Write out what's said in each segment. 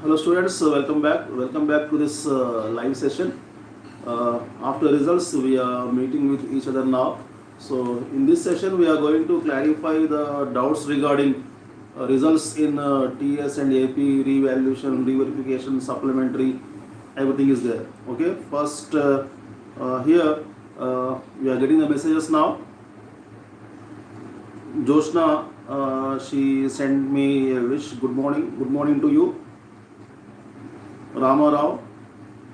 Hello students, welcome back. Welcome back to this live session. After results, we are meeting with each other now. So in this session, we are going to clarify the doubts regarding results in TS and AP, revaluation, re-verification, supplementary, everything is there. Okay, first here we are getting the messages now. Joshna, she sent me a wish. Good morning to you. Rama Rao.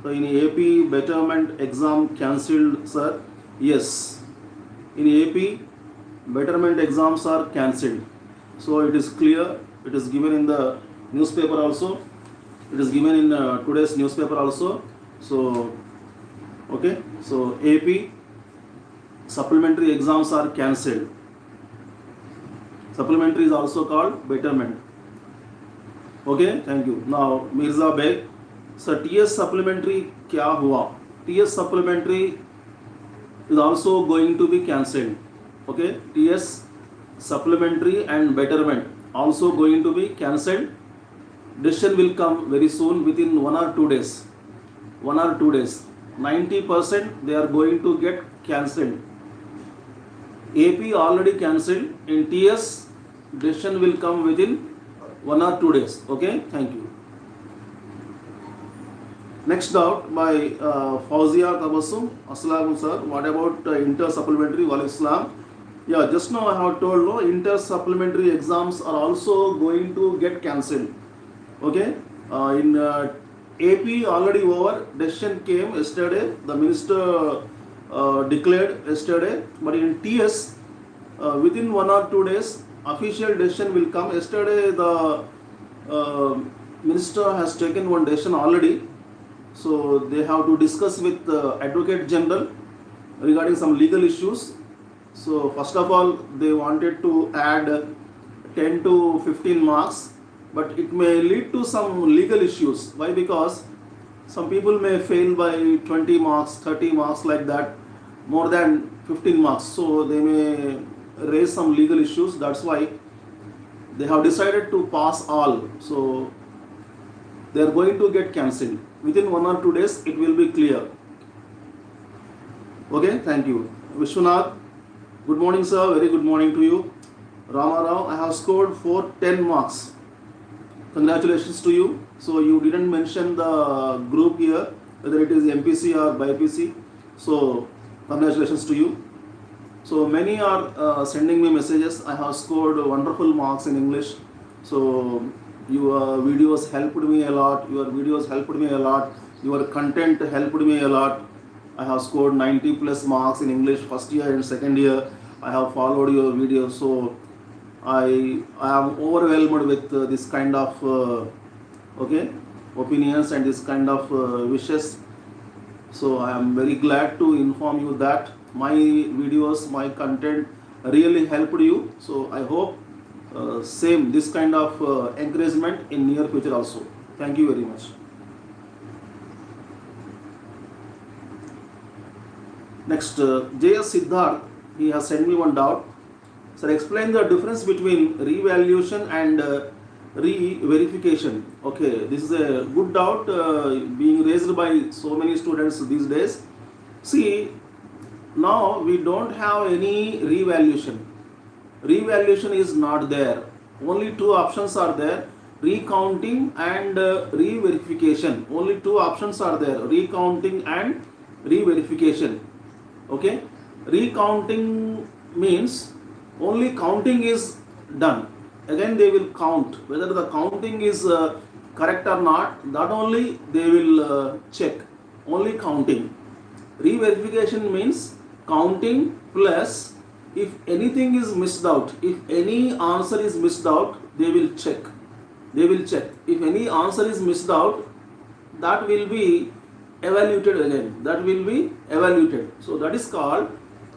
So in AP betterment exam cancelled, sir. Yes. In AP betterment exams are cancelled. So it is clear. It is given in the newspaper also. It is given in today's newspaper also. So okay. So AP supplementary exams are cancelled. Supplementary is also called betterment. Okay. Thank you. Now Mirza Beg. So TS supplementary क्या हुआ? TS supplementary is also going to be cancelled. Okay, TS supplementary and betterment also going to be cancelled. Decision will come very soon within 1 or 2 days. 1 or 2 days. 90% they are going to get cancelled. AP already cancelled. In TS decision will come within 1 or 2 days. Okay, thank you. Next doubt by Fauzia Tabassum. Assalamu sir. What about inter supplementary? Wal Islam. Yeah, just now I have told no inter supplementary exams are also going to get cancelled. Okay. In AP already over. Decision came yesterday. The minister declared yesterday. But in TS within 1 or 2 days official decision will come. Yesterday the minister has taken one decision already. So they have to discuss with the Advocate General regarding some legal issues. So first of all, they wanted to add 10 to 15 marks, but it may lead to some legal issues. Why? Because some people may fail by 20 marks, 30 marks like that, more than 15 marks. So they may raise some legal issues. That's why they have decided to pass all. So they are going to get cancelled. Within 1 or 2 days, it will be clear. Okay, thank you. Vishwanath, good morning, sir. Very good morning to you. Rama Rao, I have scored 410 marks. Congratulations to you. So you didn't mention the group here, whether it is MPC or BIPC. So congratulations to you. So many are sending me messages. I have scored wonderful marks in English. So your videos helped me a lot. Your content helped me a lot. I have scored 90 plus marks in English first year and second year. I have followed your videos. So I am overwhelmed with this kind of opinions and this kind of wishes. So I am very glad to inform you that my videos, my content really helped you. So I hope same this kind of encouragement in near future also. Thank you very much. Next, J.S. Siddharth, he has sent me one doubt. Sir, explain the difference between revaluation and re-verification. Okay, this is a good doubt being raised by so many students these days. See, now we don't have any revaluation. Revaluation is not there. Only two options are there: recounting and re-verification. Only two options are there: recounting and re-verification. Okay, recounting means only counting is done. Again, they will count whether the counting is correct or not. That only they will check. Only counting. Re-verification means counting plus if anything is missed out, if any answer is missed out, they will check. If any answer is missed out, that will be evaluated again. So that is called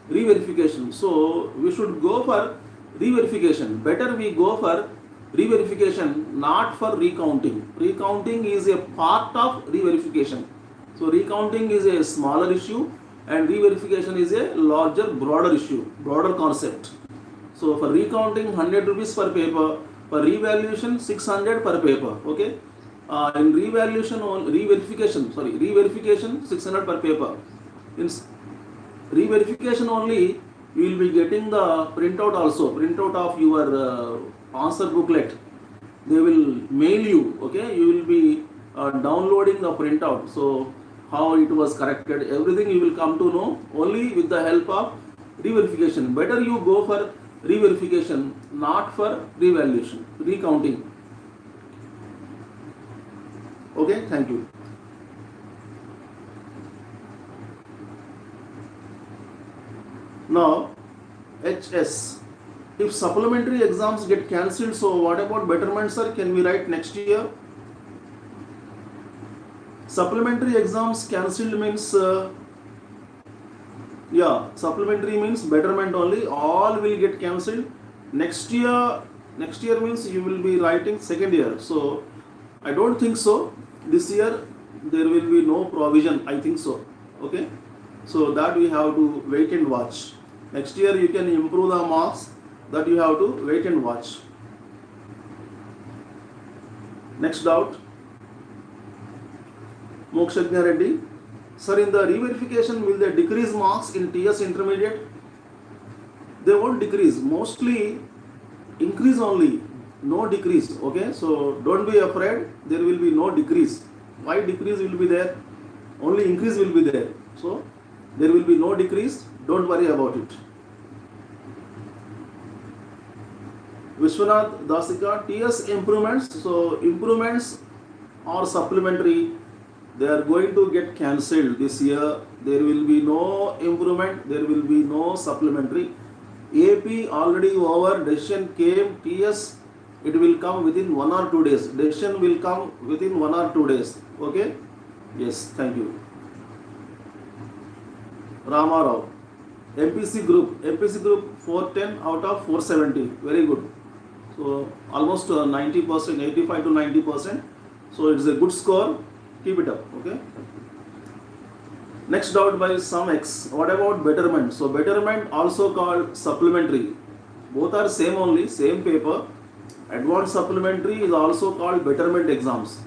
re-verification. So we should go for re-verification. Better we go for re-verification, not for recounting. Recounting is a part of re-verification. So recounting is a smaller issue and re-verification is a larger, broader issue, broader concept. So for recounting 100 rupees per paper, for revaluation 600 per paper. Okay. In re-verification 600 per paper. In re-verification only, you will be getting the printout also, printout of your answer booklet. They will mail you, okay? You will be downloading the printout. So how it was corrected, everything you will come to know only with the help of re-verification. Better you go for re-verification, not for revaluation, recounting. Okay, thank you. Now, HS. If supplementary exams get cancelled, so what about betterment, sir? Can we write next year? Supplementary exams cancelled means, supplementary means betterment only. All will get cancelled. Next year means you will be writing second year. So, I don't think so. This year there will be no provision, I think so. Okay, so that we have to wait and watch. Next year you can improve the marks, that you have to wait and watch. Next doubt, Mokshajna Reddy. Sir, in the re-verification, will they decrease marks in TS intermediate? They won't decrease, mostly increase only. No decrease, okay? So don't be afraid, there will be no decrease. Why decrease will be there? Only increase will be there. So there will be no decrease, don't worry about it. Vishwanath Dasika, TS improvements. So improvements or supplementary, they are going to get cancelled this year. There will be no improvement, there will be no supplementary. AP already over, decision came, TS it will come within 1 or 2 days. Decision will come within 1 or 2 days. Okay? Yes, thank you. Ramarao. MPC group 410 out of 470. Very good. So almost 90%, 85 to 90%. So it's a good score. Keep it up. Okay? Next doubt by some X. What about betterment? So betterment also called supplementary. Both are same only, same paper. Advanced supplementary is also called betterment exams.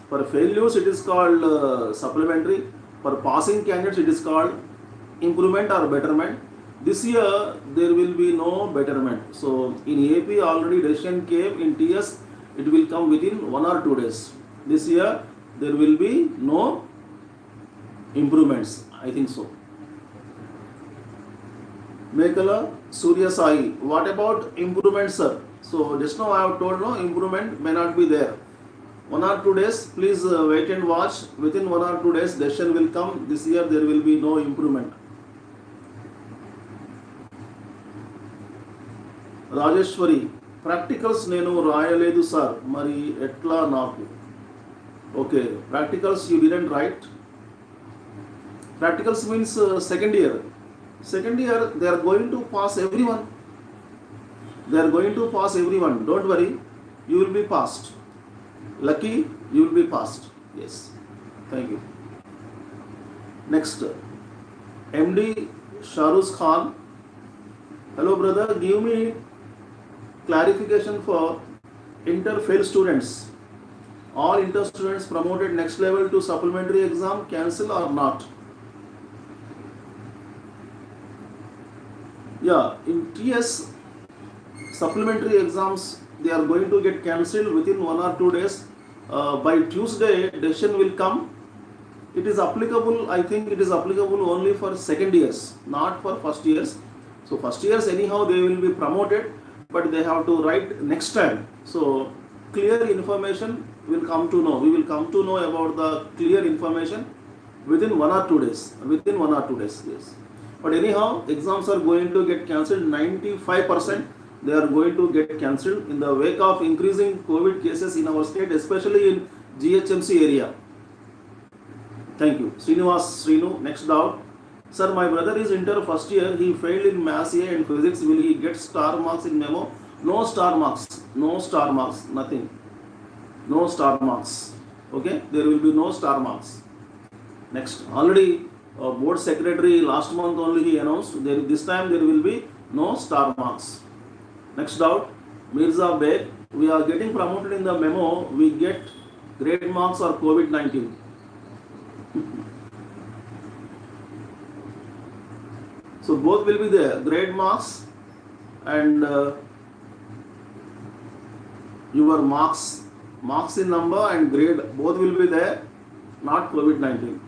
For failures it is called supplementary. For passing candidates it is called improvement or betterment. This year there will be no betterment. So in AP already decision came, in TS it will come within 1 or 2 days. This year there will be no improvements, I think so. Mekala Surya Sai, what about improvement, sir? So just now I have told no, improvement may not be there. 1 or 2 days, please wait and watch. Within 1 or 2 days decision will come. This year there will be no improvement. Rajeshwari, practicals nenu rayaledu sir, mari etla naku. Okay, practicals you didn't write. Practicals means second year. Second year they are going to pass everyone. They are going to pass everyone. Don't worry, you will be passed. Lucky, you will be passed. Yes. Thank you. Next, MD Shahruz Khan. Hello brother, give me clarification for inter-fail students. All inter students promoted next level to supplementary exam, cancel or not? Yeah, in TS supplementary exams they are going to get cancelled within 1 or 2 days. By Tuesday decision will come. It is applicable, I think it is applicable only for second years, not for first years. So first years anyhow they will be promoted, but they have to write next time. So clear information will come to know. We will come to know about the clear information within 1 or 2 days. Within 1 or 2 days, yes. But anyhow, exams are going to get cancelled. 95% they are going to get cancelled in the wake of increasing COVID cases in our state, especially in GHMC area. Thank you. Srinu, next doubt. Sir, my brother is inter first year. He failed in Maths A and Physics. Will he get star marks in memo? No star marks. No star marks. Nothing. No star marks. Okay? There will be no star marks. Next. Already board secretary last month only he announced. This time there will be no star marks. Next doubt. Mirza Beg. We are getting promoted in the memo. We get Grade marks or COVID-19? So both will be there, grade marks and your marks in number and grade, both will be there, not COVID-19.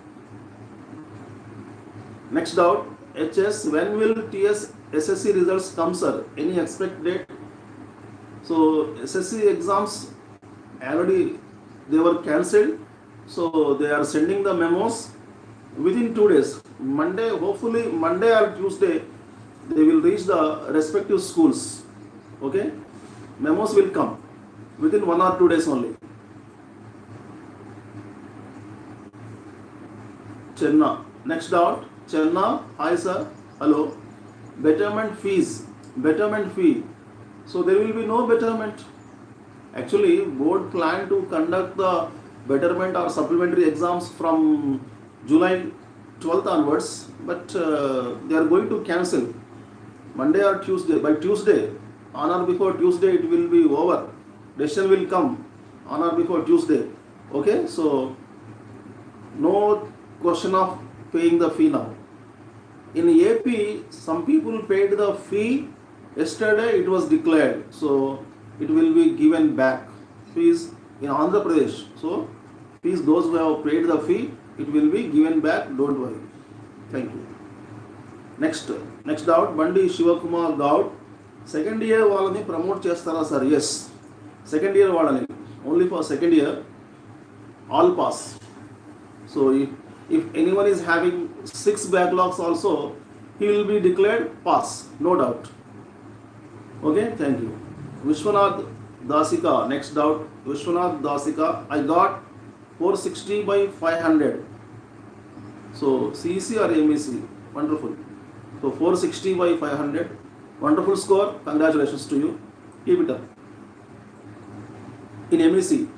Next doubt, HS, when will TS SSC results come, sir? Any expect date? So SSC exams already they were cancelled, so they are sending the memos within 2 days. Monday, hopefully Monday or Tuesday, they will reach the respective schools. Okay, memos will come within 1 or 2 days only. Chenna, next doubt. Chenna, hi sir, hello. Betterment fees, betterment fee. So there will be no betterment. Actually, board plan to conduct the betterment or supplementary exams from July 12th onwards, but they are going to cancel Monday or Tuesday. By Tuesday, on or before Tuesday, it will be over. Decision will come on or before Tuesday. Okay, so no question of paying the fee now. In AP, some people paid the fee. Yesterday it was declared, so it will be given back. Fees in Andhra Pradesh. So fees, those who have paid the fee, it will be given back. Don't worry. Thank you. Next doubt. Bandi Shivakumar doubt. Second year వాళ్ళని promote చేస్తారా sir? Yes. Second year వాళ్ళని only for second year. All pass. So if anyone is having 6 backlogs also, he will be declared pass. No doubt. Okay, thank you. Vishwanath Dasika, next doubt. Vishwanath Dasika, I got 460 by 500. So CEC or MEC? Wonderful. So 460 by 500. Wonderful score. Congratulations to you. Keep it up. In MEC,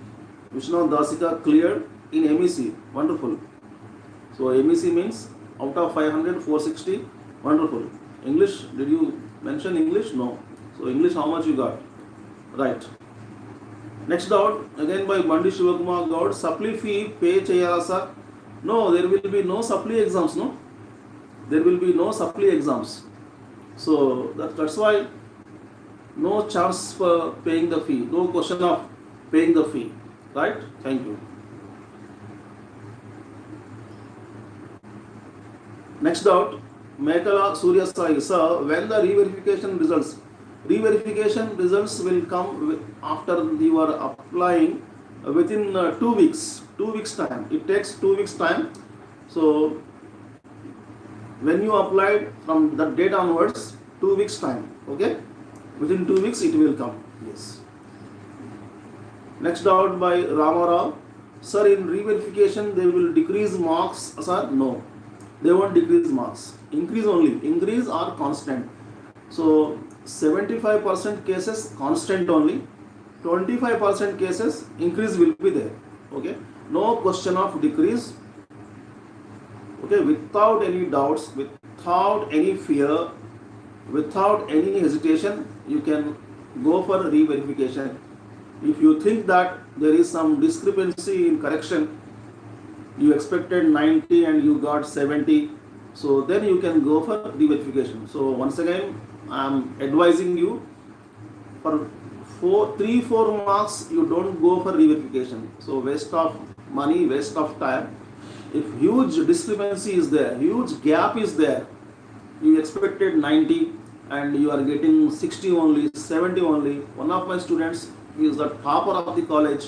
Vishwanath Dasika cleared in MEC. Wonderful. So MEC means out of 500, 460. Wonderful. English, did you mention English? No. So English, how much you got? Right. Next doubt, again by Bandi Shivakumar doubt. Supply fee pay cheyala sir? No, there will be no supply exams, no? There will be no supply exams. So that's why no chance for paying the fee. No question of paying the fee. Right? Thank you. Next doubt, Mekala Surya Sai, sir, when the re-verification results will come after you are applying within 2 weeks. 2 weeks time. It takes 2 weeks time. So when you applied from that date onwards, 2 weeks time. Okay, within 2 weeks it will come. Yes. Next doubt by Ramarao, sir, in re-verification they will decrease marks, sir? No, they won't decrease marks. Increase only. Increase or constant. So 75% cases constant only. 25% cases increase will be there. Okay. No question of decrease. Okay. Without any doubts, without any fear, without any hesitation, you can go for re-verification. If you think that there is some discrepancy in correction, you expected 90 and you got 70, so then you can go for re-verification. So once again, I am advising you, for 3-4 marks you don't go for re-verification. So waste of money, waste of time. If huge discrepancy is there, huge gap is there, you expected 90 and you are getting 60 only, 70 only. One of my students is the topper of the college.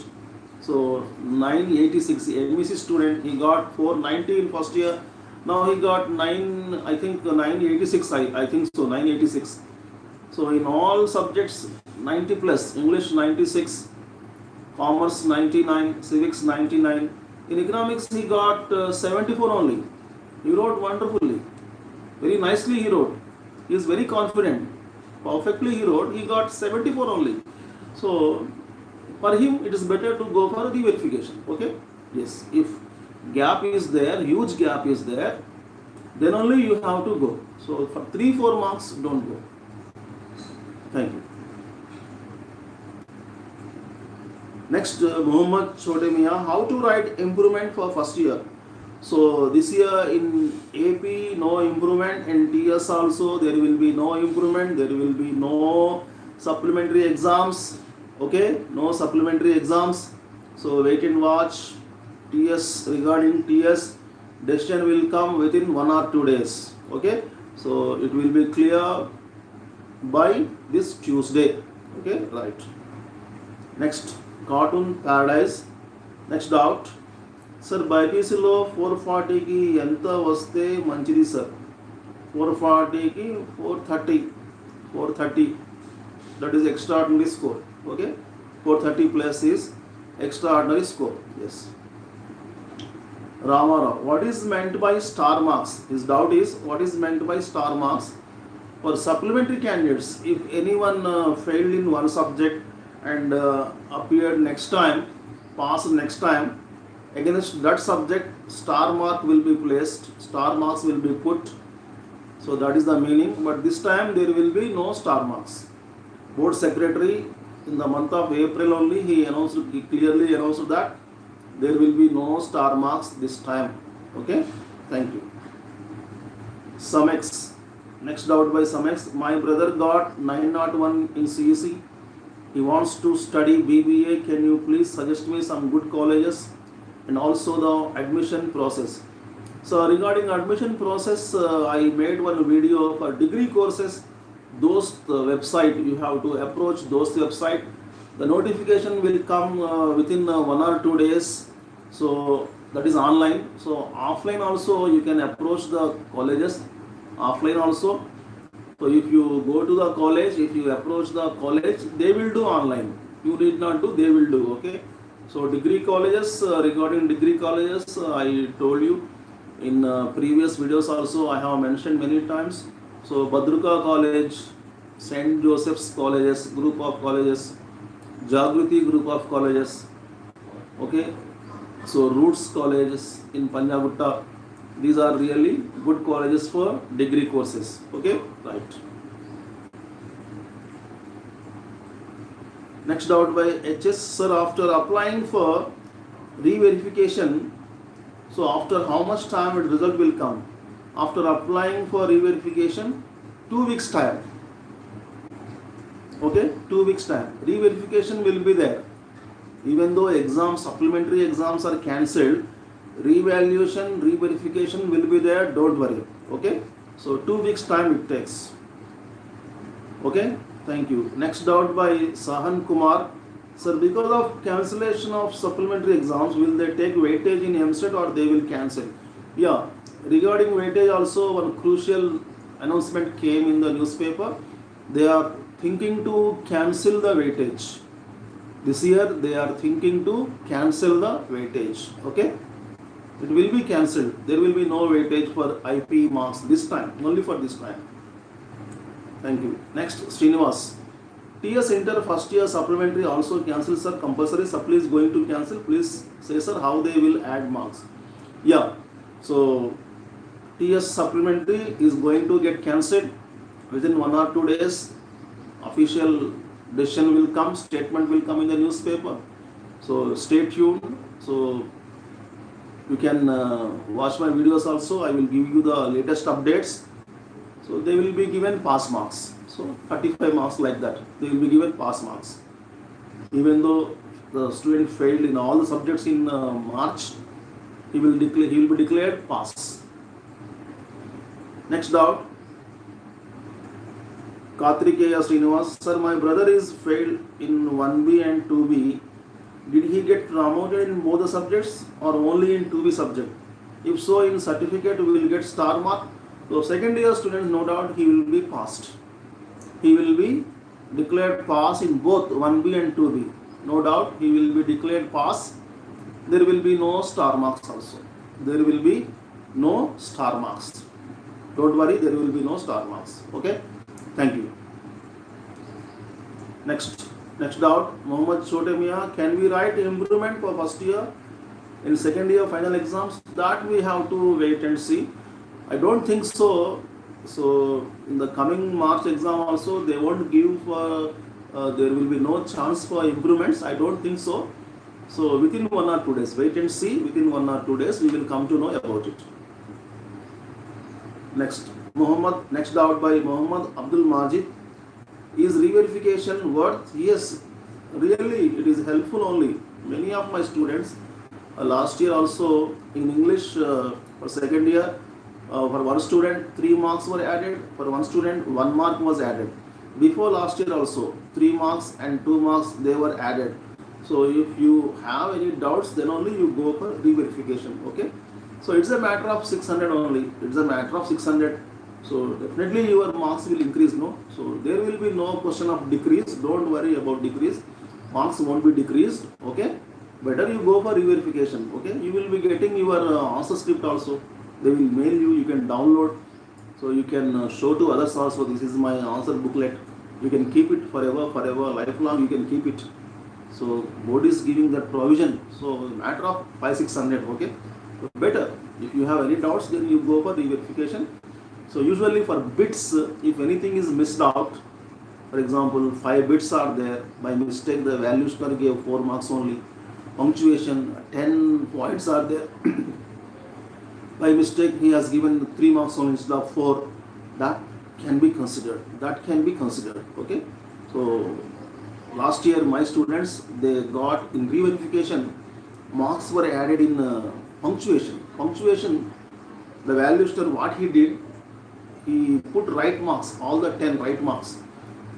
So 986 MEC student, he got 490 in first year. Now he got 986. I think so, 986. So in all subjects 90 plus. English 96, Commerce 99, Civics 99. In Economics he got 74 only. He wrote wonderfully, very nicely he wrote. He is very confident. Perfectly he wrote. He got 74 only. So for him it is better to go for re-verification. Okay. Yes. If gap is there, huge gap is there, then only you have to go. So for 3-4 marks, don't go. Thank you. Next, Muhammad Chodemia, how to write improvement for first year. So this year in AP, no improvement. In TS also, there will be no improvement. There will be no supplementary exams. Okay, no supplementary exams. So wait and watch. TS, regarding TS, decision will come within 1 or 2 days. Okay, so it will be clear by this Tuesday. Okay, right. Next, Cartoon Paradise. Next doubt. Sir బైపీసీలో 440కి ఎంత వస్తే మంచిది sir? 440కి 430 that is extraordinary score. Okay, 430 plus is extraordinary score. Yes. Ramarao, what is meant by star marks? His doubt is what is meant by star marks for supplementary candidates. If anyone failed in one subject and appeared next time, passed next time, against that subject star mark will be placed, star marks will be put. So that is the meaning, but this time there will be no star marks. Board secretary in the month of April only he clearly announced that there will be no star marks this time. Okay, thank you. Samex, next doubt by Samex. My brother got 901 in CEC. He wants to study BBA. Can you please suggest me some good colleges and also the admission process? So regarding admission process, I made one video for degree courses. Those website you have to approach those website. The notification will come within 1 or 2 days. So that is online. So offline also you can approach the colleges. Offline also. So if you go to the college, if you approach the college, they will do online. You need not do, they will do. Okay. So degree colleges, regarding degree colleges, I told you in previous videos also I have mentioned many times. So Badruka College, St. Joseph's Colleges, group of colleges, Jagriti group of colleges. Okay. So Roots Colleges in Panjagutta, these are really good colleges for degree courses. Okay, right. Next doubt by HS. Sir, after applying for re-verification, so after how much time the result will come? After applying for re-verification, 2 weeks time. Okay, 2 weeks time. Re-verification will be there. Even though exams, supplementary exams are cancelled, re-evaluation, re-verification will be there. Don't worry. Okay, so 2 weeks time it takes. Okay, thank you. Next doubt by Sahan Kumar. Sir, because of cancellation of supplementary exams, will they take weightage in MCET or they will cancel? Yeah, regarding weightage also one crucial announcement came in the newspaper. They are thinking to cancel the weightage. This year they are thinking to cancel the weightage. Okay, it will be cancelled. There will be no weightage for IP marks this time, only for this time. Thank you. Next, Srinivas. TS Inter first year supplementary also cancel, sir. Compulsory supply is going to cancel. Please say, sir, how they will add marks. Yeah, so TS supplementary is going to get cancelled within 1 or 2 days. Official decision will come, statement will come in the newspaper. So stay tuned. So you can watch my videos also. I will give you the latest updates. So they will be given pass marks. So 35 marks like that. They will be given pass marks. Even though the student failed in all the subjects in March, he will be declared pass. Next doubt. Katrikeya Srinivas. Sir, my brother is failed in 1B and 2B. Did he get promoted in both the subjects or only in 2B subject? If so, in certificate we will get star mark. So second year students, no doubt he will be passed. He will be declared pass in both 1B and 2B. No doubt he will be declared pass. There will be no star marks also. There will be no star marks. Don't worry, there will be no star marks. Okay. Thank you. Next doubt, Mohammed Chotemia. Can we write improvement for first year in second year final exams? That we have to wait and see. I don't think so. So in the coming March exam also they won't give there will be no chance for improvements. I don't think so. So within 1 or 2 days, wait and see, within 1 or 2 days, we will come to know about it. Next doubt by Muhammad Abdul Majid. Is re-verification worth? Yes, really, it is helpful only. Many of my students, last year also in English, for second year, for one student 3 marks were added, for one student 1 mark was added. Before last year also 3 marks and 2 marks they were added. So if you have any doubts, then only you go for re-verification. Okay, so it's a matter of 600 only. It's a matter of 600. So definitely your marks will increase, no? So there will be no question of decrease. Don't worry about decrease. Marks won't be decreased. Okay, better you go for re-verification. Okay, you will be getting your answer script also. They will mail you. You can download. So you can show to others also. This is my answer booklet. You can keep it forever, lifelong. You can keep it. So board is giving that provision. So matter of 500-600. Okay, so better if you have any doubts, then you go for re-verification. So usually for bits, if anything is missed out, for example 5 bits are there, by mistake the value star gave 4 marks only. Punctuation, 10 points are there, by mistake he has given 3 marks only instead of 4. That can be considered. Okay, so last year my students, they got in re-verification, marks were added in punctuation. The value star, what he did, he put right marks, all the 10 right marks.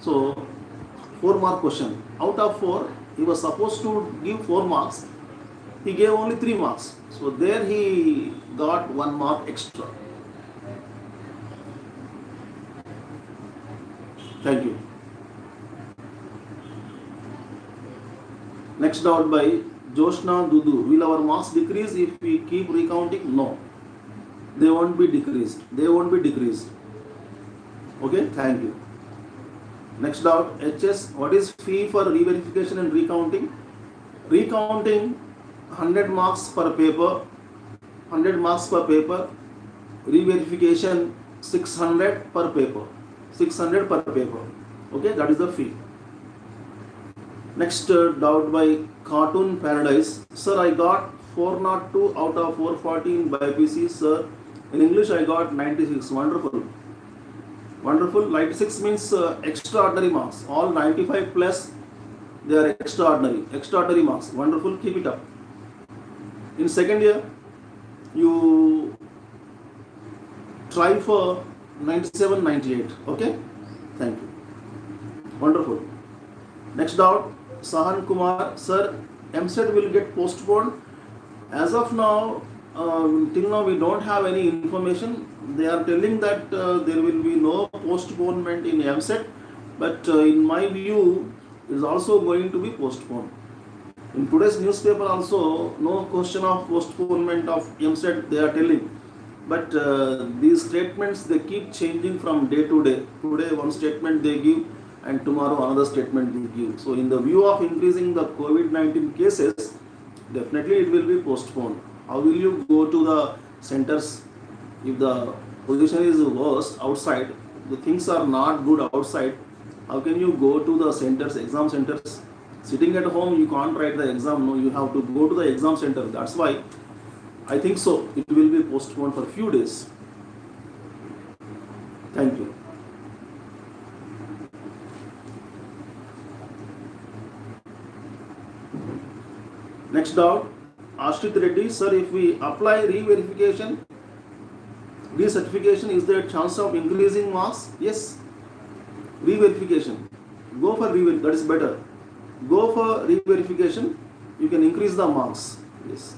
So 4 mark question. Out of 4, he was supposed to give 4 marks. He gave only 3 marks. So there he got 1 mark extra. Thank you. Next doubt by Joshna Dudu. Will our marks decrease if we keep recounting? No. They won't be decreased. Okay, thank you. Next doubt, HS. What is fee for re-verification and recounting? Recounting 100 marks per paper. Re-verification 600 per paper. Okay, that is the fee. Next doubt by Cartoon Paradise. Sir, I got 402 out of 440 in BPC. Sir, in English I got 96. Wonderful. 96 means extraordinary marks. All 95 plus, they are extraordinary marks. Wonderful. Keep it up. In second year, you try for 97, 98. Okay. Thank you. Wonderful. Next doubt, Sahan Kumar. Sir, MSET will get postponed. As of now, till now we don't have any information. They are telling that there will be no postponement in MSET, but in my view, it is also going to be postponed. In today's newspaper also, no question of postponement of MSET they are telling. But these statements, they keep changing from day to day. Today one statement they give, and tomorrow another statement they give. So in the view of increasing the COVID-19 cases, definitely it will be postponed. How will you go to the centers if the position is worse outside? The things are not good outside. How can you go to the centers, exam centers? Sitting at home, you can't write the exam. No, you have to go to the exam center. That's why I think so. It will be postponed for a few days. Thank you. Next doubt, Ashrit Reddy. Sir, if we apply re-verification, recertification, is there a chance of increasing marks? Yes. Re-verification. Go for re-verification. That is better. Go for re-verification. You can increase the marks. Yes.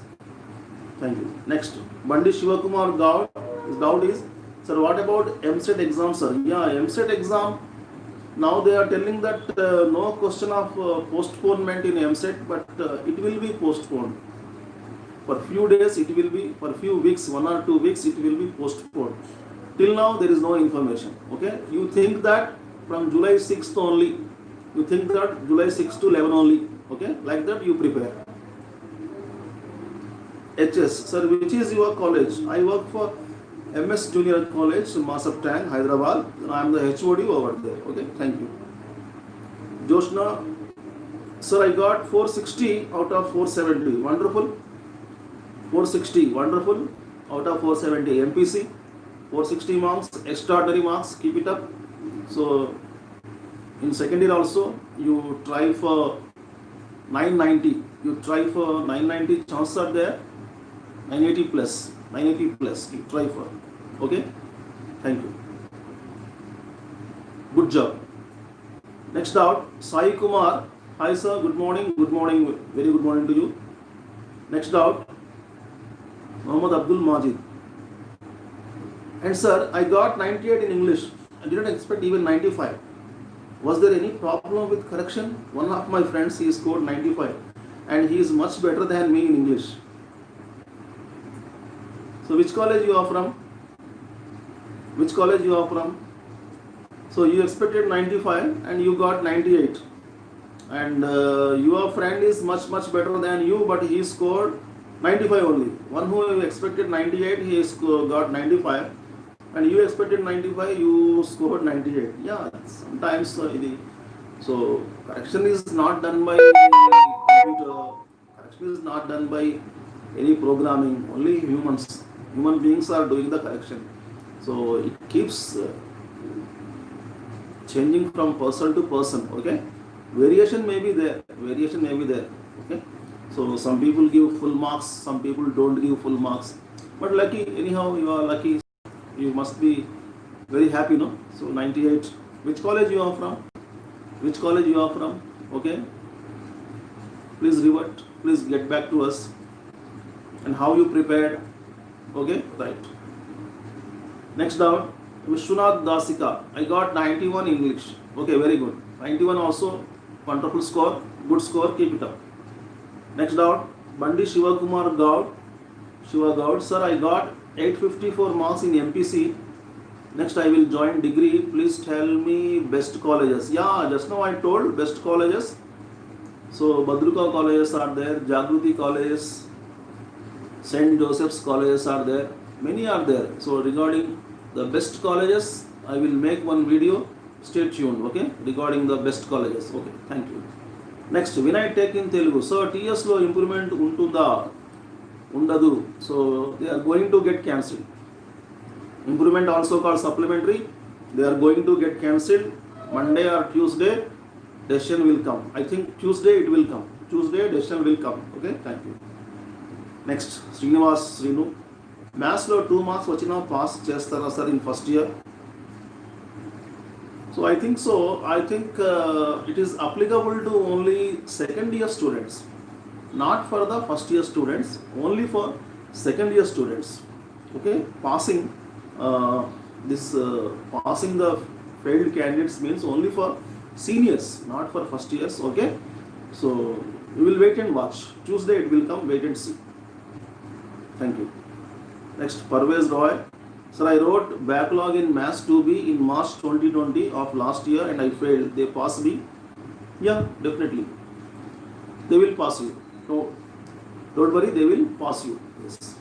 Thank you. Next, Bandi Shivakumar Gaud. His doubt is, sir, what about MSET exam, sir? Yeah, MSET exam. Now they are telling that no question of postponement in MSET, but it will be postponed. For few days it will be, for few weeks, 1 or 2 weeks it will be postponed. Till now there is no information. Okay, you think that from July 6th only, you think that July 6th to 11 only. Okay, like that you prepare. HS, sir, which is your college? I work for MS Junior College, Masaptang, Hyderabad. I am the HOD over there. Okay, thank you. Joshna Sir, I got 460 out of 470. Wonderful. 460. Wonderful. Out of 470. MPC. 460 marks. Extraordinary marks. Keep it up. So, in second year also, you try for 990. You try for 990. Chances are there. 980 plus. 980 plus. You try for. Okay. Thank you. Good job. Next out, Sai Kumar. Hi sir, good morning. Good morning. Very good morning to you. Next out, Muhammad Abdul Majid. And sir, I got 98 in English. I didn't expect even 95. Was there any problem with correction? One of my friends, he scored 95 and he is much better than me in English. So which college you are from? Which college you are from? So you expected 95 and you got 98. And your friend is much better than you, but he scored 95 only. One who expected 98, he got 95. And you expected 95, you scored 98. Yeah, sometimes so correction is not done by computer. Correction is not done by any programming. Only humans. Human beings are doing the correction. So it keeps changing from person to person. Okay, variation may be there. Okay, so some people give full marks, some people don't give full marks. But lucky, anyhow, you are lucky. You must be very happy, no? So 98. Which college you are from? Which college you are from? Okay. Please revert. Please get back to us. And how you prepared? Okay, right. Next down, Vishwanath Dasika. I got 91 English. Okay, very good. 91 also. Wonderful score. Good score. Keep it up. Next down, Bandi Shivakumar Gaud. Shiva Gaud. Sir, I got 854 marks in MPC. Next, I will join degree. Please tell me best colleges. Yeah, just now I told best colleges. So, Badruka colleges are there. Jagruti colleges. St. Joseph's colleges are there. Many are there. So, regarding the best colleges, I will make one video. Stay tuned, okay? Regarding the best colleges. Okay, thank you. Next, Vinay Tech in Telugu. So, TS lo improvement untunda undadu. So, they are going to get cancelled. Improvement also called supplementary. They are going to get cancelled. Monday or Tuesday, decision will come. I think Tuesday it will come. Tuesday, decision will come. Okay, thank you. Next, Srinivas Srinu. Maths lo 2 marks vachina pass chestara sir in first year. So I think it is applicable to only second year students, not for the first year students, only for second year students. Okay, passing passing the failed candidates means only for seniors, not for first years. Okay, so we will wait and watch. Tuesday it will come. Wait and see. Thank you. Next, Parvez Roy. Sir, I wrote backlog in Maths 2B in March 2020 of last year and I failed. They passed me. Yeah, definitely. They will pass you. No, don't worry, they will pass you. Yes.